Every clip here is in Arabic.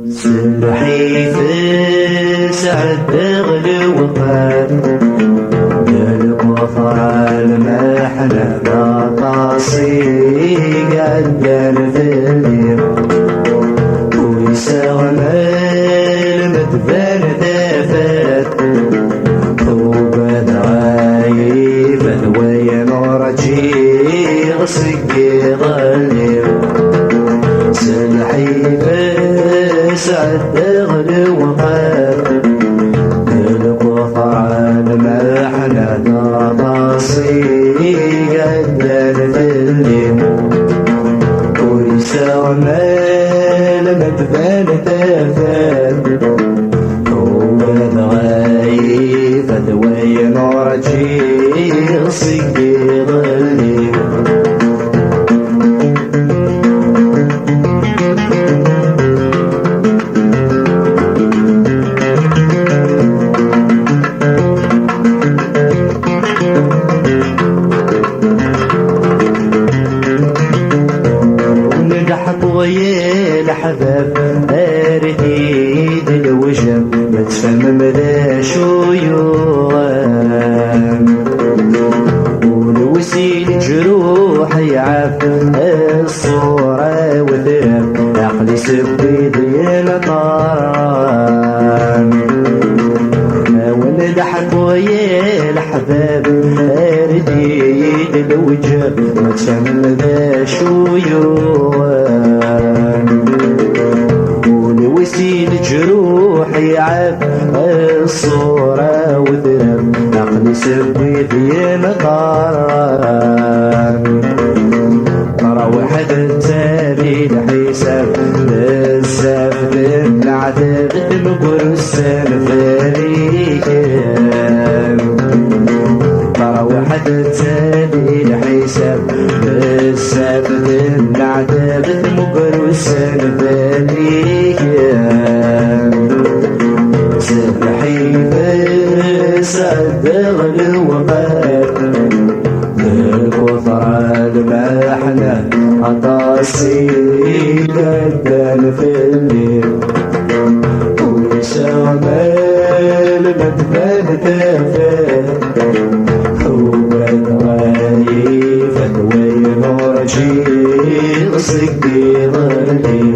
سلحي في سعد غلو قاد قلب وفرال محنة بطاسي قدر في الليل ويساوم المدفن دفت وبد غايب وين ورجي غسقي ظليل سلحي سعد غلو قاد قلب وفرال محنة بطاسي قدر في الليل ويساوم المدفن دفت وبد غايب وين ورجي غسقي ظليل ويا الحباب أريد الوجه بتفهم مدى شيوان والوسيل جروح يعاف الصورة وذرب عقلي سبي ديال طاران ونضحك ويا الحباب أريد الوجه بتفهم مدى شيوان والوسيل جروح يعب الصورة وذرب عقلي سبي ديال طاران روح التالي الحساب بزاف العذاب المقرس الفريقان روح التالي الحساب بزاف العذاب المقرس الفريقان سلحي بسعد غلو قاد الكفر المحنة عطاسي قدر في الليل ويساوم المدفن دفت وبد غايب وين ورجي غسقي ظليل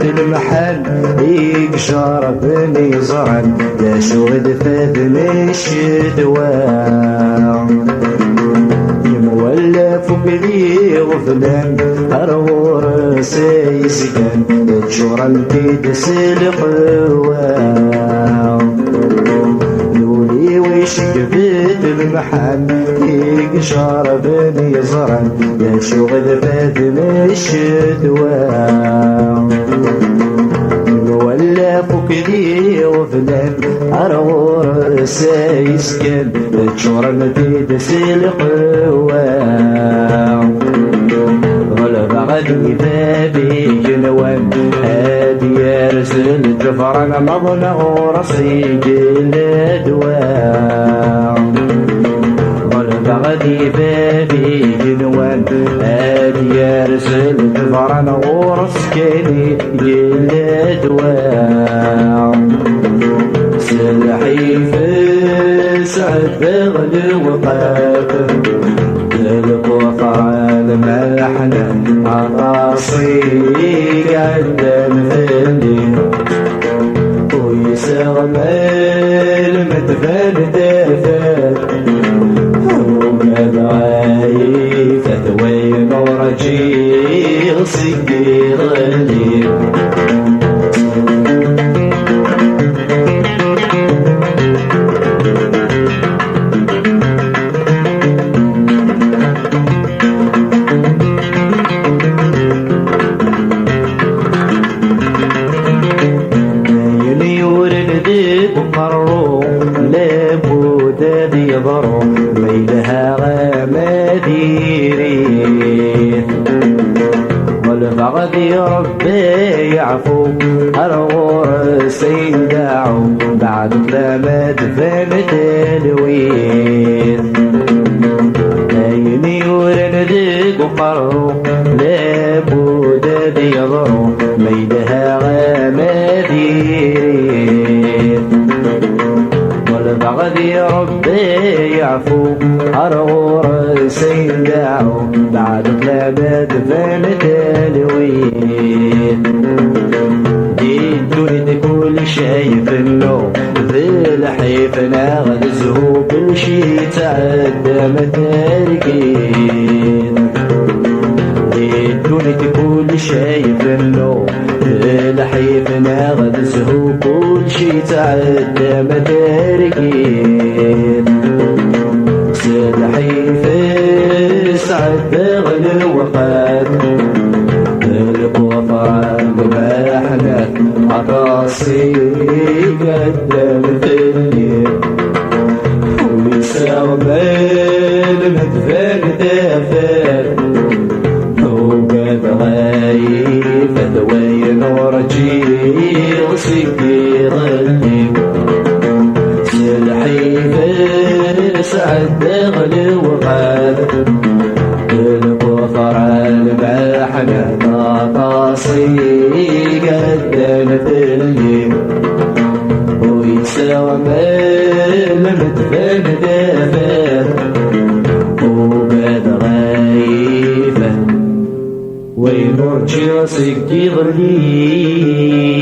المحل يقشر بني زرن لا شود فذن الشدوان يمولف بلي غفلان أرور سيسكن تشورن تدس القوان لولي ويشك بيت المحل يقشر بني زرن لا شود فذن الشدوان ولا فكري وفلان أرور سيسكن تشور المديد سلق غلب غدي بابي جنوان هادي يرسل جفرنا مضنع رصيد الأدوان غلب غدي بابي جنوان هادي يرسل جفرنا ورسكني الأدوان سلحي في سعد غلو قاد قلب وفرال محنة عطاسي يعدم فندي ويسغمل مدفن دفن وما غايب فتوين ورجيغ سقير الليل يضروا ليلها غماديرين والبغض ربي يعفو الغرس يندعو بعد لما دفن تلوين عيني ورندق وقروا لابد يضروا ليلها غماديرين والبغض ربي يعفو أرغور سيندعو بعد طلبت فين تلوين ديتوني كل شي في النوم ذي الحيف ناغذزه كل شي تعدى متاركين ديتوني كل شي في النوم الحيف ناغذزه كل شي تعدى متاركين الحيف سعد غلو وقاد القفران بمحنة عطاسي قدم في الليل ويسغمل مدفن دفن وقد غايب فتوين ورجيغ سقير الليل الحيف سعد غلو وقاد القفر المحنة عطاسي قدم في الليل ويسغمل مدفن دفن وقد غايبة وين رجع سقير الليل